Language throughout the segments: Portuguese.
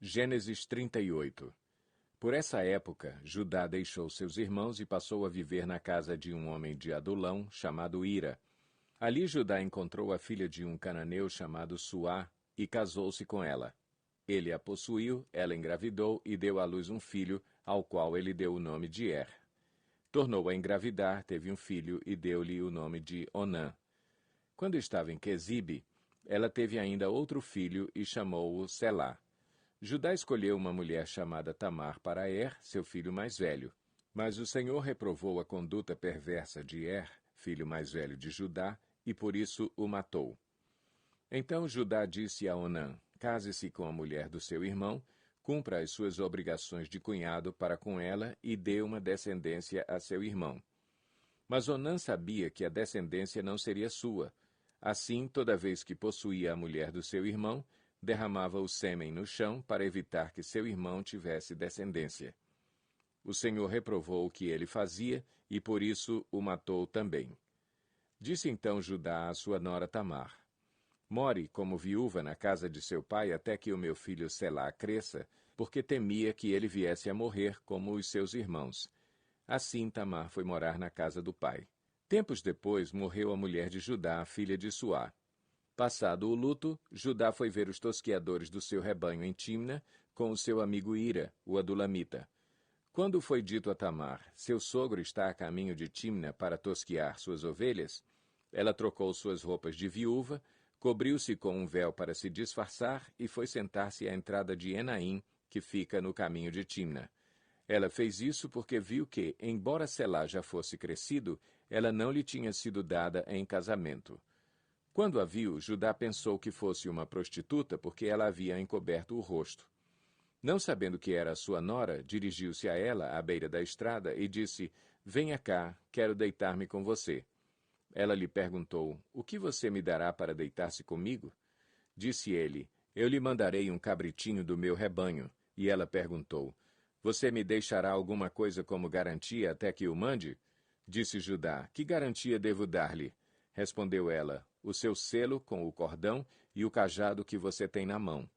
Gênesis 38. Por essa época, Judá deixou seus irmãos e passou a viver na casa de um homem de Adulão, chamado Ira. Ali Judá encontrou a filha de um cananeu chamado Suá e casou-se com ela. Ele a possuiu, ela engravidou e deu à luz um filho, ao qual ele deu o nome de Er. Tornou a engravidar, teve um filho e deu-lhe o nome de Onã. Quando estava em Quezibe, ela teve ainda outro filho e chamou-o Selá. Judá escolheu uma mulher chamada Tamar para Er, seu filho mais velho. Mas o Senhor reprovou a conduta perversa de Er, filho mais velho de Judá, e por isso o matou. Então Judá disse a Onã: case-se com a mulher do seu irmão, cumpra as suas obrigações de cunhado para com ela e dê uma descendência a seu irmão. Mas Onã sabia que a descendência não seria sua. Assim, toda vez que possuía a mulher do seu irmão, derramava o sêmen no chão para evitar que seu irmão tivesse descendência. O Senhor reprovou o que ele fazia e por isso o matou também. Disse então Judá à sua nora Tamar: more como viúva na casa de seu pai até que o meu filho Selá cresça, porque temia que ele viesse a morrer como os seus irmãos. Assim Tamar foi morar na casa do pai. Tempos depois morreu a mulher de Judá, filha de Suá. Passado o luto, Judá foi ver os tosqueadores do seu rebanho em Timna com o seu amigo Ira, o adulamita. Quando foi dito a Tamar: seu sogro está a caminho de Timna para tosquear suas ovelhas, ela trocou suas roupas de viúva, cobriu-se com um véu para se disfarçar e foi sentar-se à entrada de Enaim, que fica no caminho de Timna. Ela fez isso porque viu que, embora Selá já fosse crescido, ela não lhe tinha sido dada em casamento. Quando a viu, Judá pensou que fosse uma prostituta porque ela havia encoberto o rosto. Não sabendo que era sua nora, dirigiu-se a ela à beira da estrada e disse: venha cá, quero deitar-me com você. Ela lhe perguntou: o que você me dará para deitar-se comigo? Disse ele: eu lhe mandarei um cabritinho do meu rebanho. E ela perguntou: você me deixará alguma coisa como garantia até que o mande? Disse Judá: que garantia devo dar-lhe? Respondeu ela: o seu selo com o cordão e o cajado que você tem na mão.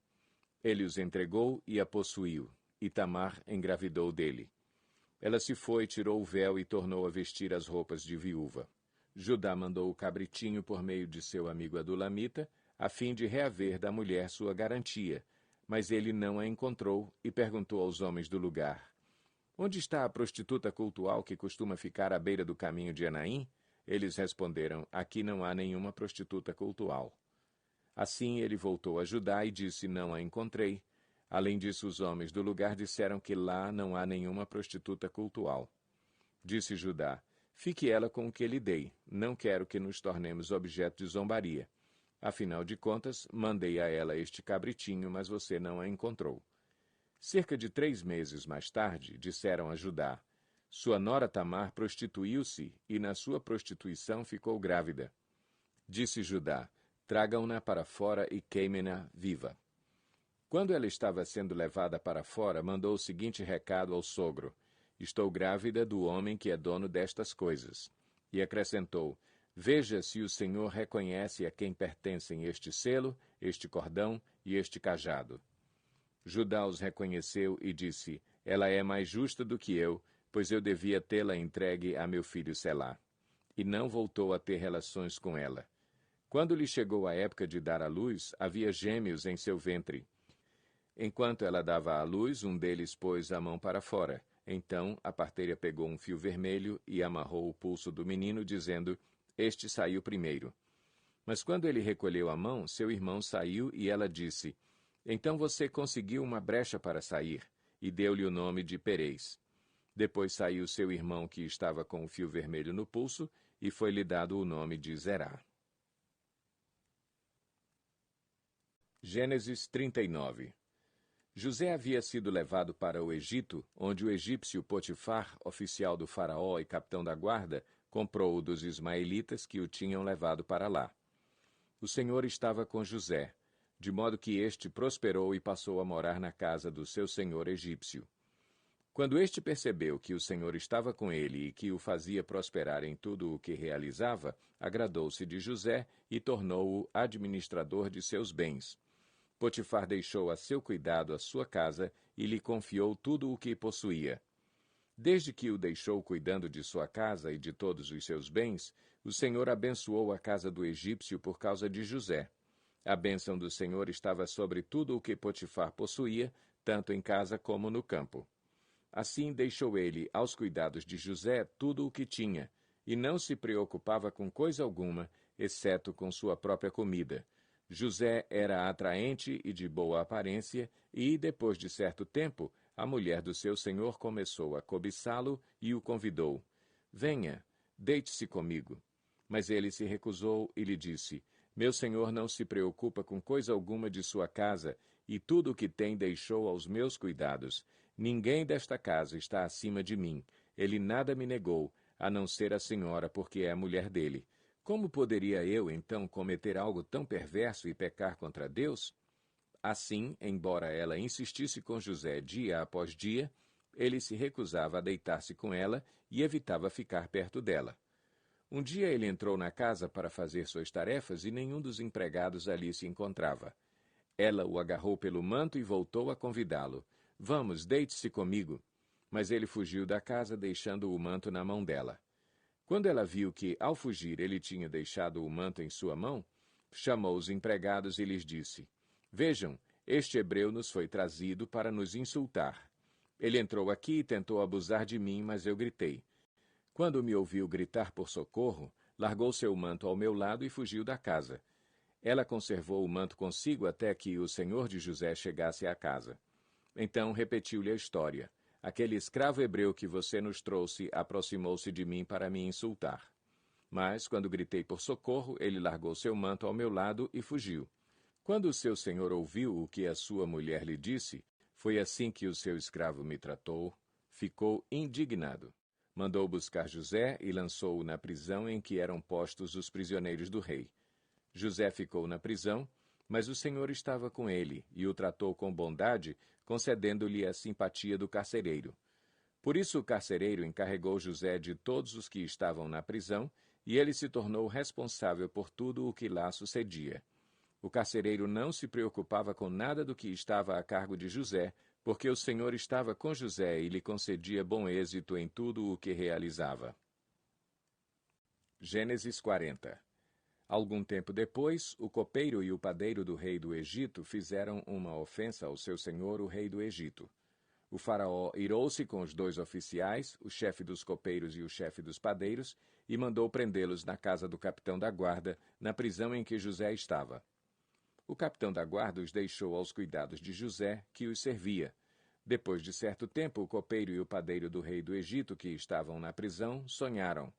Ele os entregou e a possuiu, e Tamar engravidou dele. Ela se foi, tirou o véu e tornou a vestir as roupas de viúva. Judá mandou o cabritinho por meio de seu amigo adulamita, a fim de reaver da mulher sua garantia, mas ele não a encontrou e perguntou aos homens do lugar: onde está a prostituta cultual que costuma ficar à beira do caminho de Enaim? Eles responderam: aqui não há nenhuma prostituta cultual. Assim ele voltou a Judá e disse: não a encontrei. Além disso, os homens do lugar disseram que lá não há nenhuma prostituta cultual. Disse Judá: fique ela com o que lhe dei. Não quero que nos tornemos objeto de zombaria. Afinal de contas, mandei a ela este cabritinho, mas você não a encontrou. Cerca de 3 meses mais tarde, disseram a Judá: sua nora Tamar prostituiu-se e na sua prostituição ficou grávida. Disse Judá: tragam-na para fora e queimem-na viva. Quando ela estava sendo levada para fora, mandou o seguinte recado ao sogro: estou grávida do homem que é dono destas coisas. E acrescentou: veja se o Senhor reconhece a quem pertencem este selo, este cordão e este cajado. Judá os reconheceu e disse: ela é mais justa do que eu, pois eu devia tê-la entregue a meu filho Selá. E não voltou a ter relações com ela. Quando lhe chegou a época de dar à luz, havia gêmeos em seu ventre. Enquanto ela dava à luz, um deles pôs a mão para fora. Então a parteira pegou um fio vermelho e amarrou o pulso do menino, dizendo: este saiu primeiro. Mas quando ele recolheu a mão, seu irmão saiu e ela disse: então você conseguiu uma brecha para sair, e deu-lhe o nome de Perez. Depois saiu seu irmão que estava com o fio vermelho no pulso, e foi-lhe dado o nome de Zerá. Gênesis 39. José havia sido levado para o Egito, onde o egípcio Potifar, oficial do faraó e capitão da guarda, comprou-o dos ismaelitas que o tinham levado para lá. O Senhor estava com José, de modo que este prosperou e passou a morar na casa do seu senhor egípcio. Quando este percebeu que o Senhor estava com ele e que o fazia prosperar em tudo o que realizava, agradou-se de José e tornou-o administrador de seus bens. Potifar deixou a seu cuidado a sua casa e lhe confiou tudo o que possuía. Desde que o deixou cuidando de sua casa e de todos os seus bens, o Senhor abençoou a casa do egípcio por causa de José. A bênção do Senhor estava sobre tudo o que Potifar possuía, tanto em casa como no campo. Assim deixou ele aos cuidados de José tudo o que tinha, e não se preocupava com coisa alguma, exceto com sua própria comida. José era atraente e de boa aparência, e, depois de certo tempo, a mulher do seu senhor começou a cobiçá-lo e o convidou. Venha, deite-se comigo. Mas ele se recusou e lhe disse, meu senhor não se preocupa com coisa alguma de sua casa, e tudo o que tem deixou aos meus cuidados. Ninguém desta casa está acima de mim. Ele nada me negou, a não ser a senhora, porque é a mulher dele. Como poderia eu, então, cometer algo tão perverso e pecar contra Deus? Assim, embora ela insistisse com José dia após dia, ele se recusava a deitar-se com ela e evitava ficar perto dela. Um dia ele entrou na casa para fazer suas tarefas e nenhum dos empregados ali se encontrava. Ela o agarrou pelo manto e voltou a convidá-lo. Vamos, deite-se comigo. Mas ele fugiu da casa, deixando o manto na mão dela. Quando ela viu que, ao fugir, ele tinha deixado o manto em sua mão, chamou os empregados e lhes disse, vejam, este hebreu nos foi trazido para nos insultar. Ele entrou aqui e tentou abusar de mim, mas eu gritei. Quando me ouviu gritar por socorro, largou seu manto ao meu lado e fugiu da casa. Ela conservou o manto consigo até que o senhor de José chegasse à casa. Então repetiu-lhe a história. Aquele escravo hebreu que você nos trouxe aproximou-se de mim para me insultar. Mas, quando gritei por socorro, ele largou seu manto ao meu lado e fugiu. Quando o seu senhor ouviu o que a sua mulher lhe disse, foi assim que o seu escravo me tratou, ficou indignado. Mandou buscar José e lançou-o na prisão em que eram postos os prisioneiros do rei. José ficou na prisão, mas o Senhor estava com ele e o tratou com bondade, concedendo-lhe a simpatia do carcereiro. Por isso o carcereiro encarregou José de todos os que estavam na prisão, e ele se tornou responsável por tudo o que lá sucedia. O carcereiro não se preocupava com nada do que estava a cargo de José, porque o Senhor estava com José e lhe concedia bom êxito em tudo o que realizava. Gênesis 40. Algum tempo depois, o copeiro e o padeiro do rei do Egito fizeram uma ofensa ao seu senhor, o rei do Egito. O faraó irou-se com os dois oficiais, o chefe dos copeiros e o chefe dos padeiros, e mandou prendê-los na casa do capitão da guarda, na prisão em que José estava. O capitão da guarda os deixou aos cuidados de José, que os servia. Depois de certo tempo, o copeiro e o padeiro do rei do Egito, que estavam na prisão, sonharam.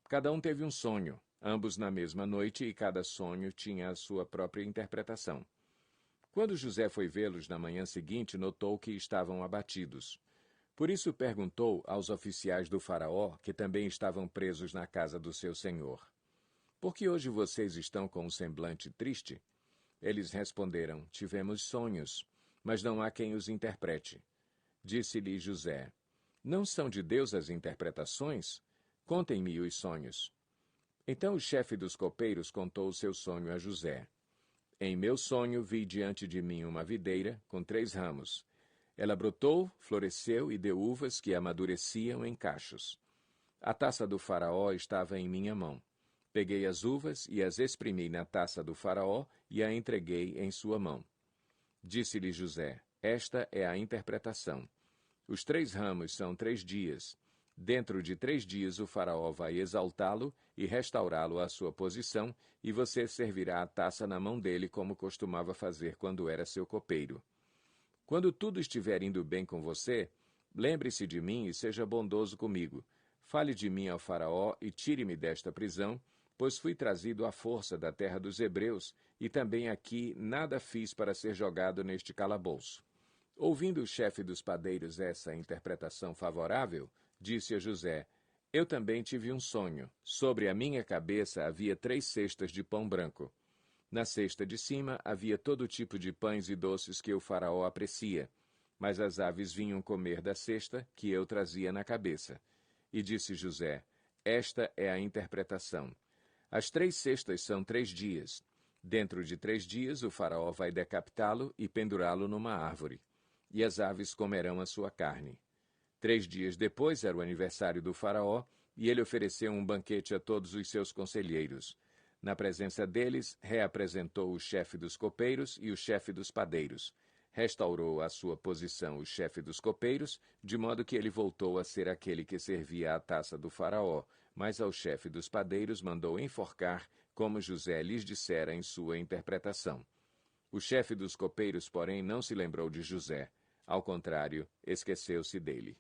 Cada um teve um sonho, ambos na mesma noite, e cada sonho tinha a sua própria interpretação. Quando José foi vê-los na manhã seguinte, notou que estavam abatidos. Por isso perguntou aos oficiais do faraó, que também estavam presos na casa do seu senhor, por que hoje vocês estão com um semblante triste? Eles responderam, tivemos sonhos, mas não há quem os interprete. Disse-lhe José, não são de Deus as interpretações? Contem-me os sonhos. Então o chefe dos copeiros contou o seu sonho a José. Em meu sonho vi diante de mim uma videira com 3 ramos. Ela brotou, floresceu e deu uvas que amadureciam em cachos. A taça do faraó estava em minha mão. Peguei as uvas e as exprimi na taça do faraó e a entreguei em sua mão. Disse-lhe José, esta é a interpretação. Os 3 ramos são 3 dias. Dentro de 3 dias o faraó vai exaltá-lo e restaurá-lo à sua posição, e você servirá a taça na mão dele como costumava fazer quando era seu copeiro. Quando tudo estiver indo bem com você, lembre-se de mim e seja bondoso comigo. Fale de mim ao faraó e tire-me desta prisão, pois fui trazido à força da terra dos hebreus, e também aqui nada fiz para ser jogado neste calabouço. Ouvindo o chefe dos padeiros essa interpretação favorável, disse a José, eu também tive um sonho. Sobre a minha cabeça havia 3 cestas de pão branco. Na cesta de cima havia todo tipo de pães e doces que o faraó aprecia, mas as aves vinham comer da cesta que eu trazia na cabeça. E disse José, esta é a interpretação. As 3 cestas são 3 dias. Dentro de 3 dias, o faraó vai decapitá-lo e pendurá-lo numa árvore, e as aves comerão a sua carne. 3 dias depois era o aniversário do faraó, e ele ofereceu um banquete a todos os seus conselheiros. Na presença deles, reapresentou o chefe dos copeiros e o chefe dos padeiros. Restaurou à sua posição o chefe dos copeiros, de modo que ele voltou a ser aquele que servia à taça do faraó, mas ao chefe dos padeiros mandou enforcar, como José lhes dissera em sua interpretação. O chefe dos copeiros, porém, não se lembrou de José. Ao contrário, esqueceu-se dele.